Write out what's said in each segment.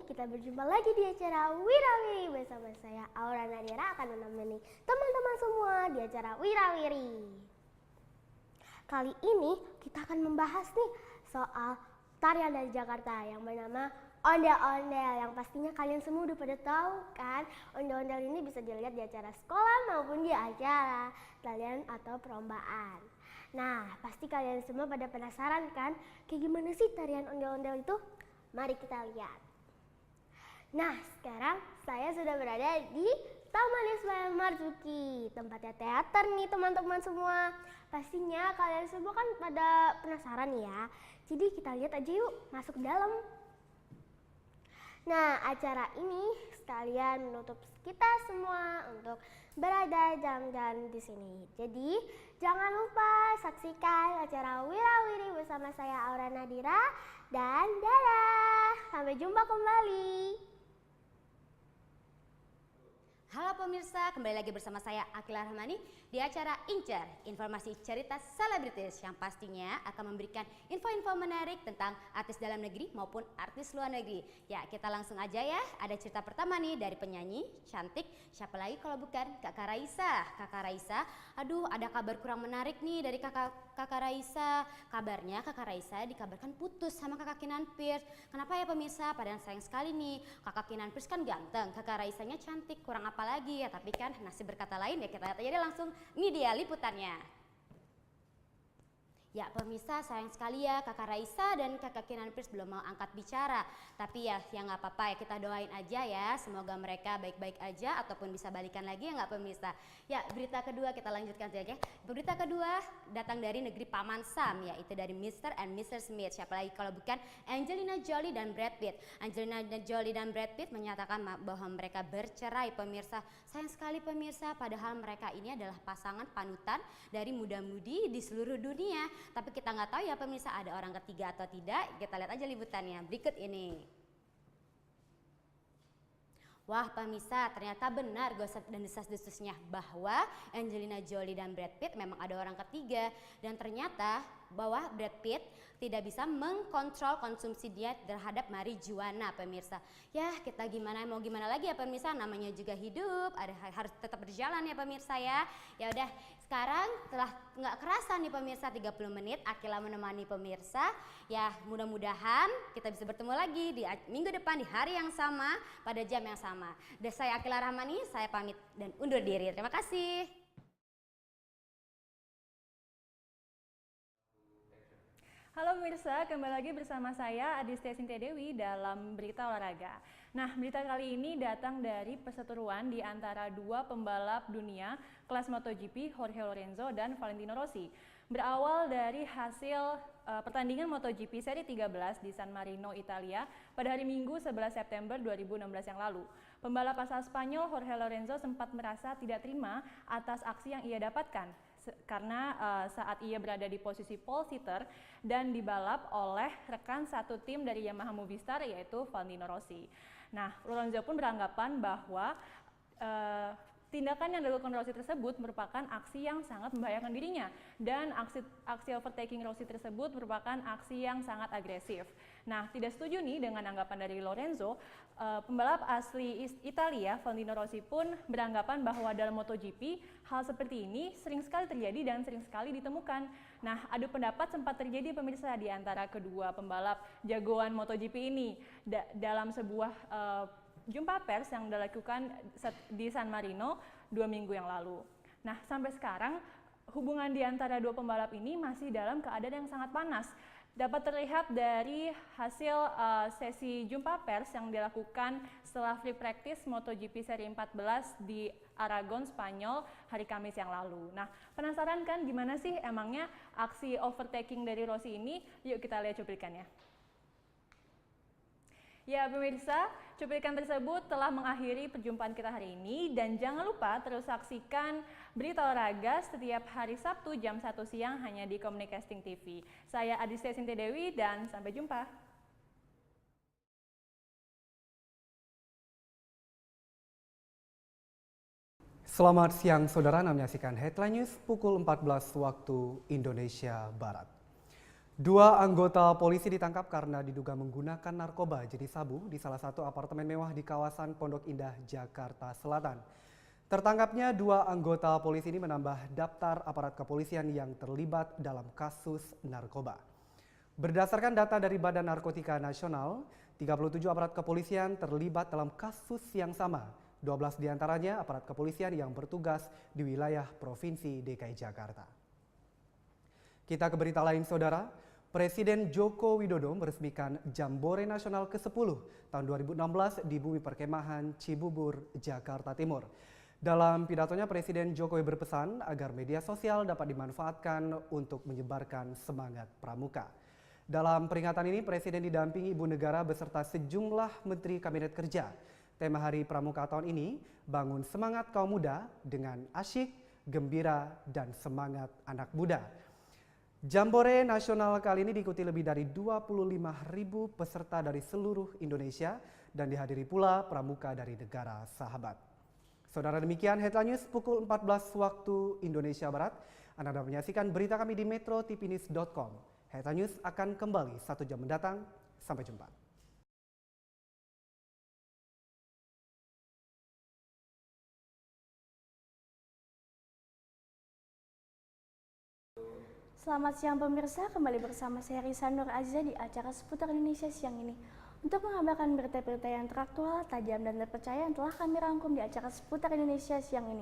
kita berjumpa lagi di acara Wirawiri bersama saya Aura Nadira akan menemani teman-teman semua di acara Wirawiri. Kali ini kita akan membahas nih soal tarian dari Jakarta yang bernama ondel-ondel, yang pastinya kalian semua udah pada tahu kan. Ondel-ondel ini bisa dilihat di acara sekolah maupun di acara tarian atau perlombaan. Nah, pasti kalian semua pada penasaran kan, kayak gimana sih tarian ondel-ondel itu? Mari kita lihat. Nah, sekarang saya sudah berada di Taman Ismail Marzuki, tempatnya teater nih teman-teman semua. Pastinya kalian semua kan pada penasaran ya. Jadi kita lihat aja yuk, masuk ke dalam. Nah, acara ini sekalian menutup kita semua untuk berada jalan-jalan di sini. Jadi, jangan lupa saksikan acara Wirawiri bersama saya Aura Nadira dan dadah. Sampai jumpa kembali. Halo pemirsa, kembali lagi bersama saya Akhir di acara Incer, informasi cerita selebritis yang pastinya akan memberikan info-info menarik tentang artis dalam negeri maupun artis luar negeri. Ya, kita langsung aja ya. Ada cerita pertama nih dari penyanyi cantik, siapa lagi kalau bukan Kakak Raisa. Kakak Raisa, aduh ada kabar kurang menarik nih dari Kakak Raisa. Kabarnya Kakak Raisa dikabarkan putus sama Kakak Kinan Pierce. Kenapa ya pemirsa? Padahal sayang sekali nih. Kakak Kinan Pierce kan ganteng, Kakak Raisanya cantik, kurang apa lagi ya, tapi kan nasib berkata lain ya, kita lihat aja deh langsung. Ini dia liputannya. Ya pemirsa, sayang sekali ya Kakak Raisa dan Kakak Kinan Pierce belum mau angkat bicara. Tapi ya nggak apa-apa ya, kita doain aja ya, semoga mereka baik-baik aja ataupun bisa balikan lagi ya nggak pemirsa. Ya, berita kedua kita lanjutkan saja. Berita kedua datang dari negeri Paman Sam, yaitu dari Mr. and Mrs. Smith. Siapa lagi kalau bukan Angelina Jolie dan Brad Pitt. Angelina Jolie dan Brad Pitt menyatakan bahwa mereka bercerai pemirsa. Sayang sekali pemirsa, padahal mereka ini adalah pasangan panutan dari muda-mudi di seluruh dunia. Tapi kita nggak tahu ya pemirsa, ada orang ketiga atau tidak. Kita lihat aja liputannya berikut ini. Wah pemirsa, ternyata benar gosip dan desas-desusnya bahwa Angelina Jolie dan Brad Pitt memang ada orang ketiga. Dan ternyata bahwa Brad Pitt tidak bisa mengkontrol konsumsi dia terhadap marijuana pemirsa. Ya kita mau gimana lagi ya pemirsa, namanya juga hidup, harus tetap berjalan ya pemirsa ya. Ya udah, sekarang telah nggak kerasa nih pemirsa 30 menit Akila menemani pemirsa. Ya mudah-mudahan kita bisa bertemu lagi di minggu depan di hari yang sama pada jam yang sama. Dan saya Akila Rahmani, saya pamit dan undur diri. Terima kasih. Halo pemirsa, kembali lagi bersama saya Adistia Sintia Dewi dalam berita olahraga. Nah, berita kali ini datang dari perseteruan di antara dua pembalap dunia kelas MotoGP, Jorge Lorenzo dan Valentino Rossi. Berawal dari hasil pertandingan MotoGP seri 13 di San Marino, Italia pada hari Minggu 11 September 2016 yang lalu. Pembalap asal Spanyol Jorge Lorenzo sempat merasa tidak terima atas aksi yang ia dapatkan karena saat ia berada di posisi pole sitter dan dibalap oleh rekan satu tim dari Yamaha Movistar yaitu Valentino Rossi. Nah, Lorenzo pun beranggapan bahwa tindakan yang dilakukan Rossi tersebut merupakan aksi yang sangat membahayakan dirinya dan aksi overtaking Rossi tersebut merupakan aksi yang sangat agresif. Nah, tidak setuju nih dengan anggapan dari Lorenzo, pembalap asli Italia Valentino Rossi pun beranggapan bahwa dalam MotoGP hal seperti ini sering sekali terjadi dan sering sekali ditemukan. Nah, adu pendapat sempat terjadi pemirsa di antara kedua pembalap jagoan MotoGP ini dalam sebuah jumpa pers yang dilakukan di San Marino 2 minggu yang lalu. Nah, sampai sekarang hubungan di antara dua pembalap ini masih dalam keadaan yang sangat panas. Dapat terlihat dari hasil sesi jumpa pers yang dilakukan setelah free practice MotoGP seri 14 di Aragon, Spanyol hari Kamis yang lalu. Nah, penasaran kan gimana sih emangnya aksi overtaking dari Rossi ini? Yuk kita lihat cuplikannya. Ya pemirsa, cuplikan tersebut telah mengakhiri perjumpaan kita hari ini dan jangan lupa terus saksikan berita olahraga setiap hari Sabtu jam 1 siang hanya di Communicasting TV. Saya Adistia Sintia Dewi dan sampai jumpa. Selamat siang saudara, Anda menyaksikan Headline News pukul 14 waktu Indonesia Barat. Dua anggota polisi ditangkap karena diduga menggunakan narkoba jenis sabu di salah satu apartemen mewah di kawasan Pondok Indah, Jakarta Selatan. Tertangkapnya dua anggota polisi ini menambah daftar aparat kepolisian yang terlibat dalam kasus narkoba. Berdasarkan data dari Badan Narkotika Nasional, 37 aparat kepolisian terlibat dalam kasus yang sama. 12 diantaranya aparat kepolisian yang bertugas di wilayah Provinsi DKI Jakarta. Kita ke berita lain, saudara. Presiden Joko Widodo meresmikan Jambore Nasional ke-10 tahun 2016 di Bumi Perkemahan Cibubur, Jakarta Timur. Dalam pidatonya, Presiden Jokowi berpesan agar media sosial dapat dimanfaatkan untuk menyebarkan semangat pramuka. Dalam peringatan ini, Presiden didampingi Ibu Negara beserta sejumlah Menteri Kabinet Kerja. Tema Hari Pramuka tahun ini, bangun semangat kaum muda dengan asyik, gembira, dan semangat anak muda. Jambore Nasional kali ini diikuti lebih dari 25.000 peserta dari seluruh Indonesia dan dihadiri pula pramuka dari negara sahabat. Saudara, demikian headline news pukul 14 waktu Indonesia Barat. Anda dapat menyaksikan berita kami di metrotvnews.com. Headline news akan kembali 1 jam mendatang. Sampai jumpa. Selamat siang pemirsa, kembali bersama saya Risa Nur Azza di acara seputar Indonesia siang ini untuk mengabarkan berita-berita yang teraktual, tajam dan terpercaya yang telah kami rangkum di acara seputar Indonesia siang ini.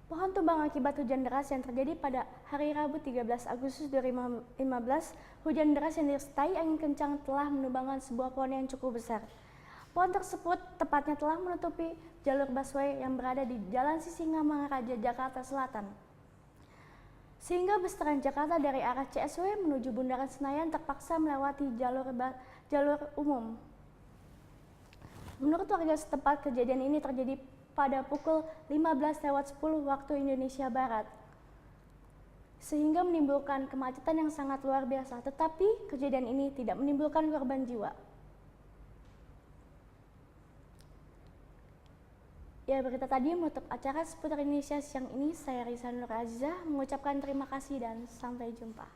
Pohon tumbang akibat hujan deras yang terjadi pada hari Rabu 13 Agustus 2015, hujan deras yang disertai angin kencang telah menumbangkan sebuah pohon yang cukup besar. Pohon tersebut tepatnya telah menutupi jalur busway yang berada di Jalan Sisingamangaraja, Jakarta Selatan. Sehingga bus Transjakarta dari arah CSW menuju Bundaran Senayan terpaksa melewati jalur umum. Menurut warga setempat, kejadian ini terjadi pada pukul 15:10 waktu Indonesia Barat, sehingga menimbulkan kemacetan yang sangat luar biasa. Tetapi kejadian ini tidak menimbulkan korban jiwa. Ya, berita tadi menutup acara seputar Indonesia siang ini. Saya Risa Nur Azza mengucapkan terima kasih dan sampai jumpa.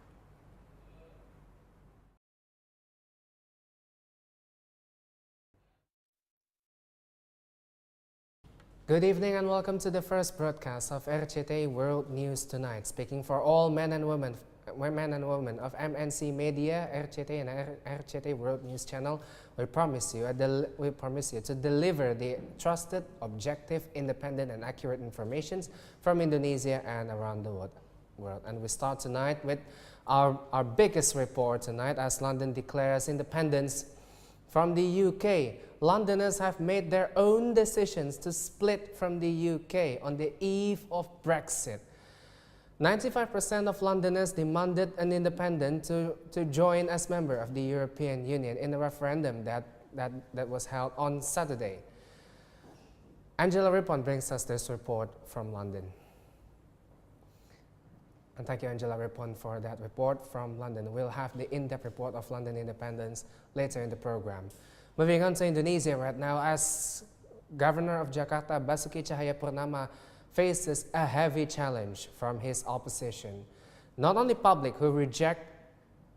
Good evening and welcome to the first broadcast of RCTI World News Tonight. Speaking for all men and women of MNC Media, RCTI and RCTI World News Channel, we promise you to deliver the trusted, objective, independent and accurate information from Indonesia and around the world. And we start tonight with our biggest report tonight as London declares independence from the UK. Londoners have made their own decisions to split from the UK on the eve of Brexit. 95% of Londoners demanded an independence to join as member of the European Union in a referendum that was held on Saturday. Angela Rippon brings us this report from London. And thank you, Angela Rippon, for that report from London. We'll have the in-depth report of London independence later in the program. Moving on to Indonesia right now, as Governor of Jakarta, Basuki Cahayapurnama, faces a heavy challenge from his opposition. Not only public who reject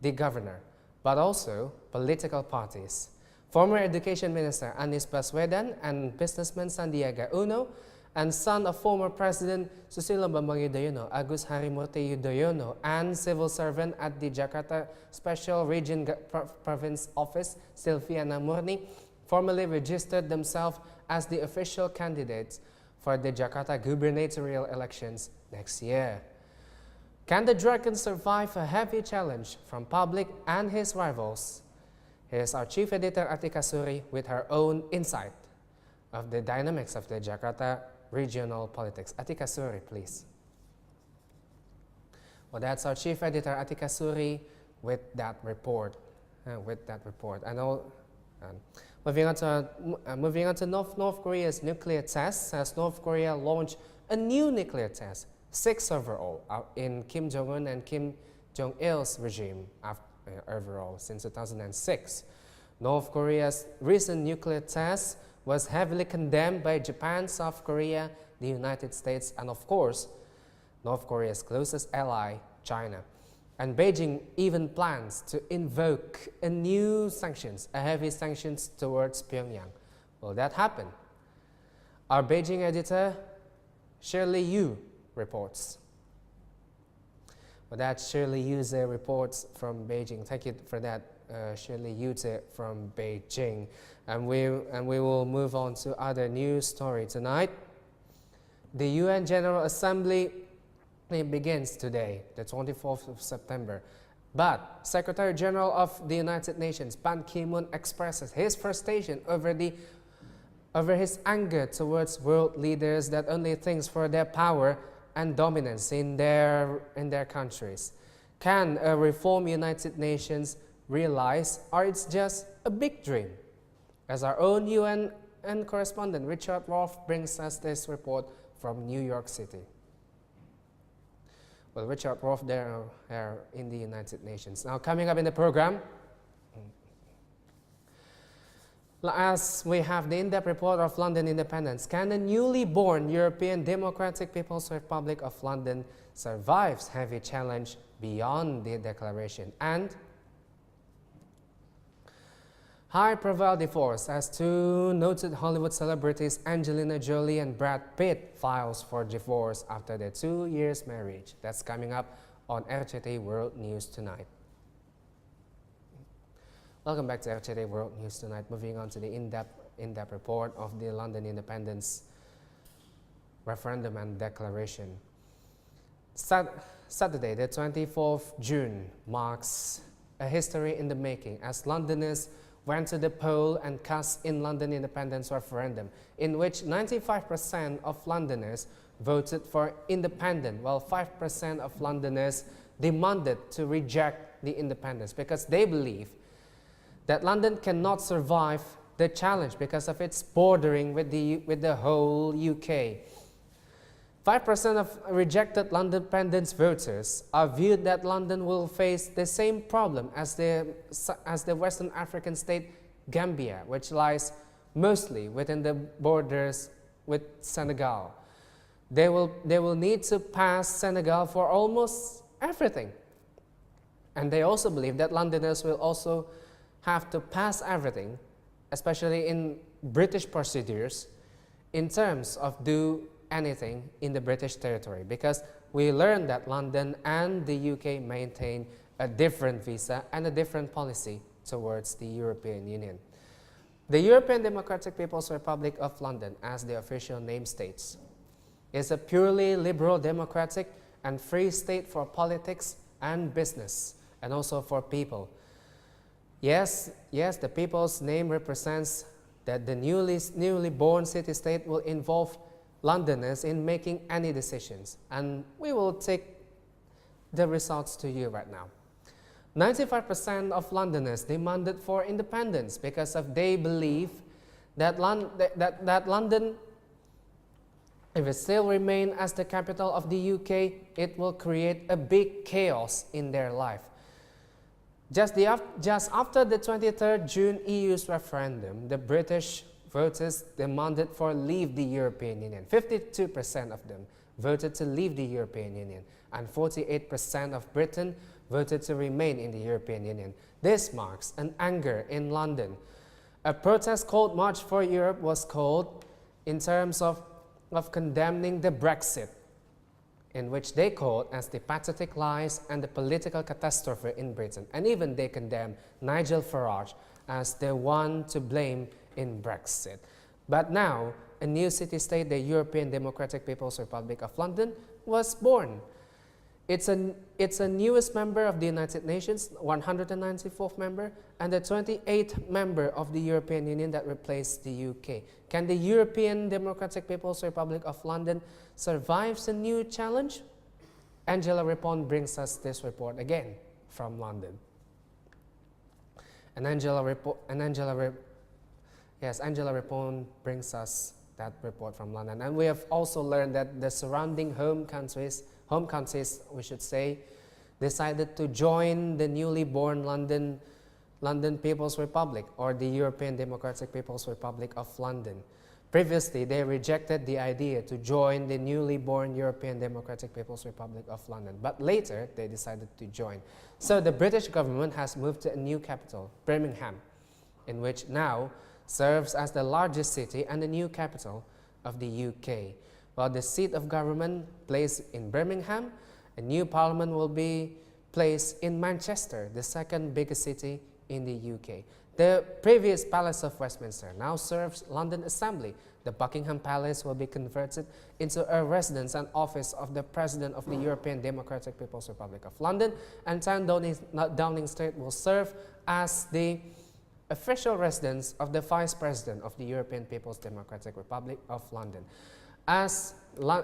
the governor, but also political parties. Former Education Minister Anies Baswedan and businessman Sandiaga Uno, and son of former President Susilo Bambang Yudhoyono, Agus Harimurti Yudhoyono, and civil servant at the Jakarta Special Region Province Office, Silviana Murni, formally registered themselves as the official candidates for the Jakarta gubernatorial elections next year. Can the dragon survive a heavy challenge from public and his rivals? Here's our chief editor Atika Suri with her own insight of the dynamics of the Jakarta regional politics. Atika Suri, please. Well, that's our chief editor Atika Suri with that report. Moving on to North Korea's nuclear tests, as North Korea launched a new nuclear test, 6 overall, in Kim Jong-un and Kim Jong-il's regime overall since 2006. North Korea's recent nuclear test was heavily condemned by Japan, South Korea, the United States, and of course, North Korea's closest ally, China. And Beijing even plans to invoke a heavy sanctions towards Pyongyang. Will that happen? Our Beijing editor, Shirley Yu, reports. Well, that's Shirley Yu's reports from Beijing. Thank you for that, Shirley Yu from Beijing. And we will move on to other news story tonight. The UN General Assembly begins today, the 24th of September. But Secretary General of the United Nations, Ban Ki-moon, expresses his frustration over his anger towards world leaders that only thinks for their power and dominance in their countries. Can a reformed United Nations realize, or it's just a big dream? As our own UN correspondent Richard Rolfe brings us this report from New York City. Well, Richard Rolfe there in the United Nations. Now, coming up in the program, as we have the in-depth report of London independence, can the newly born European Democratic People's Republic of London survive heavy challenge beyond the declaration? And high-profile divorce as two noted Hollywood celebrities Angelina Jolie and Brad Pitt files for divorce after their 2 years marriage. That's coming up on RCTI World News Tonight. Welcome back to RCTI World News Tonight. Moving on to the in-depth report of the London independence referendum and declaration. Saturday, the 24th June, marks a history in the making as Londoners went to the poll and cast in London independence referendum, in which 95% of Londoners voted for independent, while 5% of Londoners demanded to reject the independence because they believe that London cannot survive the challenge because of its bordering with the whole UK. 5% of rejected London independence voters are viewed that London will face the same problem as the Western African state Gambia, which lies mostly within the borders with Senegal. They will need to pass Senegal for almost everything. And they also believe that Londoners will also have to pass everything, especially in British procedures, in terms of do anything in the British territory, because we learned that London and the UK maintain a different visa and a different policy towards the European Union. The European Democratic People's Republic of London, as the official name states, is a purely liberal, democratic and free state for politics and business, and also for people. Yes, the people's name represents that the newly born city-state will involve Londoners in making any decisions, and we will take the results to you right now. 95% of Londoners demanded for independence because they believe that London, if it still remains as the capital of the UK, it will create a big chaos in their life. Just after the 23rd June EU's referendum, the British voters demanded for leave the European Union. 52% of them voted to leave the European Union, and 48% of Britain voted to remain in the European Union. This marks an anger in London. A protest called March for Europe was called in terms of condemning the Brexit, in which they called as the pathetic lies and the political catastrophe in Britain. And even they condemned Nigel Farage as the one to blame in Brexit. But now, a new city-state, the European Democratic People's Republic of London, was born. It's a newest member of the United Nations, 194th member, and the 28th member of the European Union that replaced the UK. Can the European Democratic People's Republic of London survive the new challenge? Angela Rippon brings us this report again from London. And Angela Rippon brings us that report from London. And we have also learned that the surrounding home countries, we should say, decided to join the newly born London People's Republic, or the European Democratic People's Republic of London. Previously, they rejected the idea to join the newly born European Democratic People's Republic of London, but later they decided to join. So the British government has moved to a new capital, Birmingham, in which now serves as the largest city and the new capital of the UK. While the seat of government placed in Birmingham, a new parliament will be placed in Manchester, the second biggest city in the UK. The previous Palace of Westminster now serves London Assembly. The Buckingham Palace will be converted into a residence and office of the President of the European Democratic People's Republic of London, and 10 Downing Street will serve as the official residence of the Vice President of the European People's Democratic Republic of London. As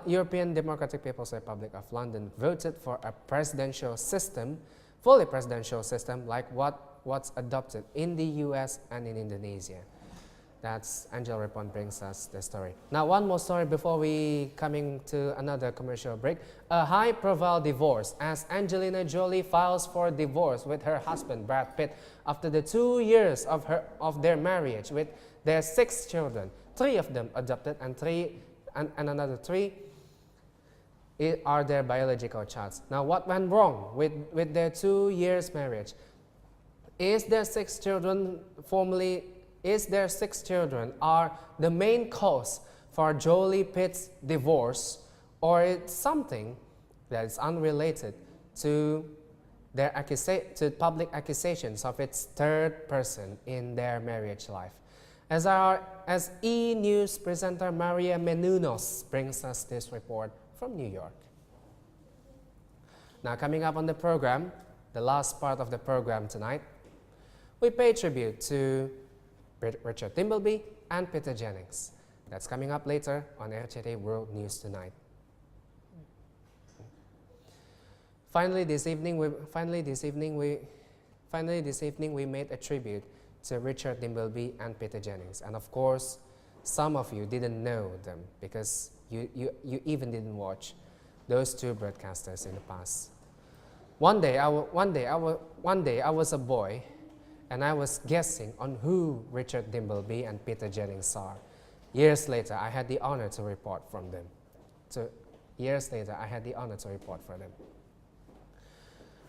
European Democratic People's Republic of London voted for a presidential system, fully presidential system like what's adopted in the US and in Indonesia. That's Angel Repon brings us the story. Now one more story before we coming to another commercial break. A high-profile divorce as Angelina Jolie files for divorce with her husband Brad Pitt after the 2 years of their marriage with their 6 children. 3 of them adopted and another 3 are their biological childs. Now what went wrong with their 2 years marriage? Is their 6 children are the main cause for Jolie Pitt's divorce, or it's something that is unrelated to their public accusations of its third person in their marriage life? As E-News presenter Maria Menounos brings us this report from New York. Now coming up on the program, the last part of the program tonight, we pay tribute to Richard Dimbleby and Peter Jennings. That's coming up later on RCTI World News Tonight. Finally this evening we made a tribute to Richard Dimbleby and Peter Jennings, and of course some of you didn't know them because you even didn't watch those 2 broadcasters in the past. One day I was a boy, and I was guessing on who Richard Dimbleby and Peter Jennings are. Years later, I had the honor to report from them.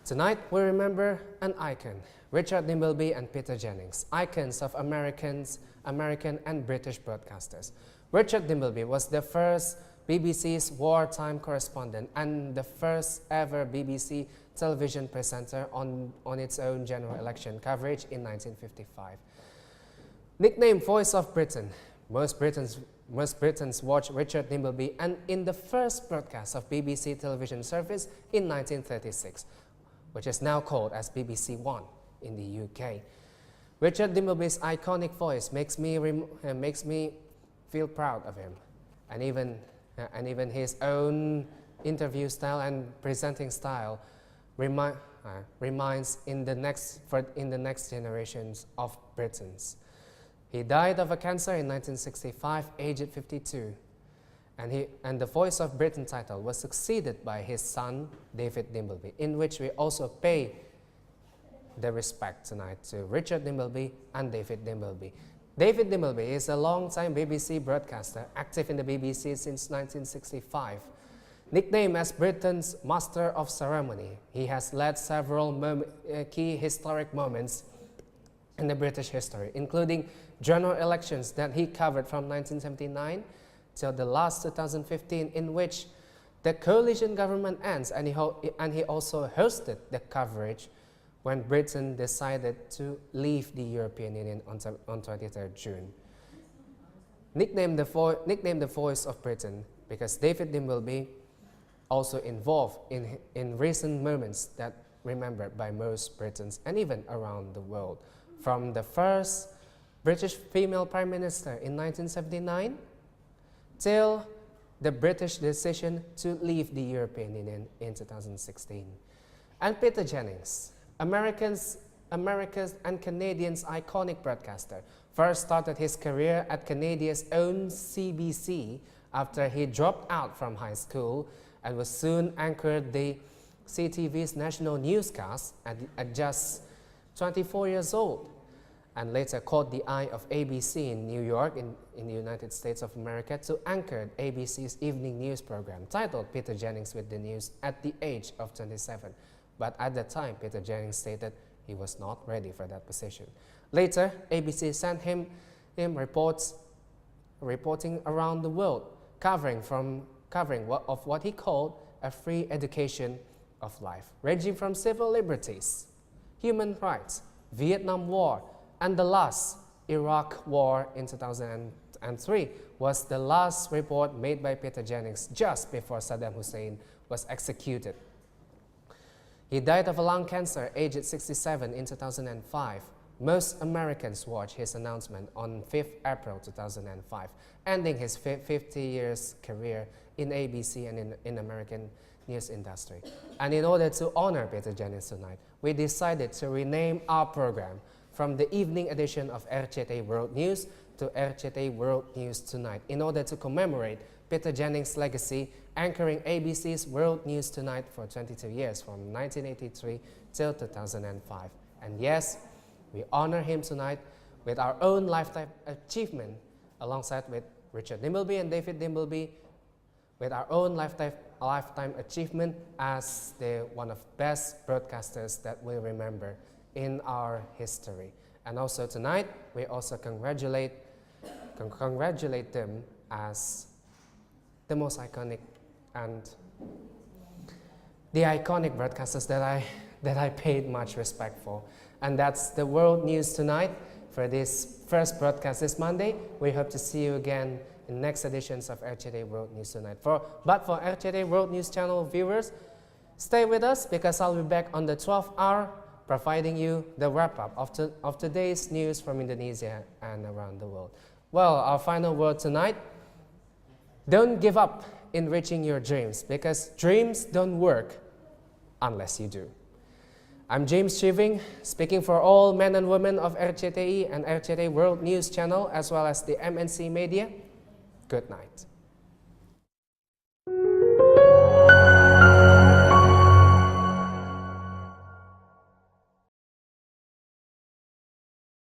Tonight, we remember an icon, Richard Dimbleby and Peter Jennings, icons of American and British broadcasters. Richard Dimbleby was the first BBC's wartime correspondent and the first ever BBC television presenter on its own general election coverage in 1955. Nicknamed Voice of Britain, most Britons watched Richard Dimbleby and in the first broadcast of BBC television service in 1936, which is now called as BBC One in the UK. Richard Dimbleby's iconic voice makes me feel proud of him, and even his own interview style and presenting style reminds in the next generations of Britons. He died of a cancer in 1965, aged 52, and the Voice of Britain title was succeeded by his son David Dimbleby, in which we also pay the respect tonight to Richard Dimbleby and David Dimbleby. David Dimbleby is a long-time BBC broadcaster, active in the BBC since 1965. Nicknamed as Britain's Master of Ceremony, he has led several key historic moments in the British history, including general elections that he covered from 1979 till the last 2015, in which the coalition government ends, and he also hosted the coverage when Britain decided to leave the European Union on 23rd June. Nicknamed the Voice of Britain because David Dimbleby also involved in recent moments that remembered by most Britons and even around the world, from the first British female Prime Minister in 1979 till the British decision to leave the European Union in 2016. And Peter Jennings, America's and Canadians' iconic broadcaster, first started his career at Canada's own CBC after he dropped out from high school and was soon anchored the CTV's national newscast at just 24 years old. and later caught the eye of ABC in New York in the United States of America to anchor ABC's evening news program titled Peter Jennings with the News at the age of 27. But at that time, Peter Jennings stated he was not ready for that position. Later, ABC sent him reporting around the world, covering what he called a free education of life, ranging from civil liberties, human rights, Vietnam War, and the last Iraq War in 2003 was the last report made by Peter Jennings just before Saddam Hussein was executed. He died of a lung cancer aged 67 in 2005. Most Americans watched his announcement on 5th April 2005, ending his 50 years career in ABC and in American news industry. And in order to honor Peter Jennings tonight, we decided to rename our program from the evening edition of RCTI World News to RCTI World News Tonight in order to commemorate Peter Jennings' legacy, anchoring ABC's World News Tonight for 22 years, from 1983 till 2005. And yes, we honor him tonight with our own lifetime achievement, alongside with Richard Dimbleby and David Dimbleby, with our own lifetime achievement as one of best broadcasters that we remember in our history. And also tonight, we also congratulate them as the most iconic and the iconic broadcasters that I paid much respect for. And that's the World News Tonight for this first broadcast this Monday. We hope to see you again in next editions of RCTI World News Tonight. But for RCTI World News Channel viewers, stay with us because I'll be back on the 12th hour providing you the wrap-up of today's news from Indonesia and around the world. Well, our final word tonight: don't give up in reaching your dreams, because dreams don't work unless you do. I'm James Chiving, speaking for all men and women of RCTI and RCTI World News Channel, as well as the MNC Media. Good night.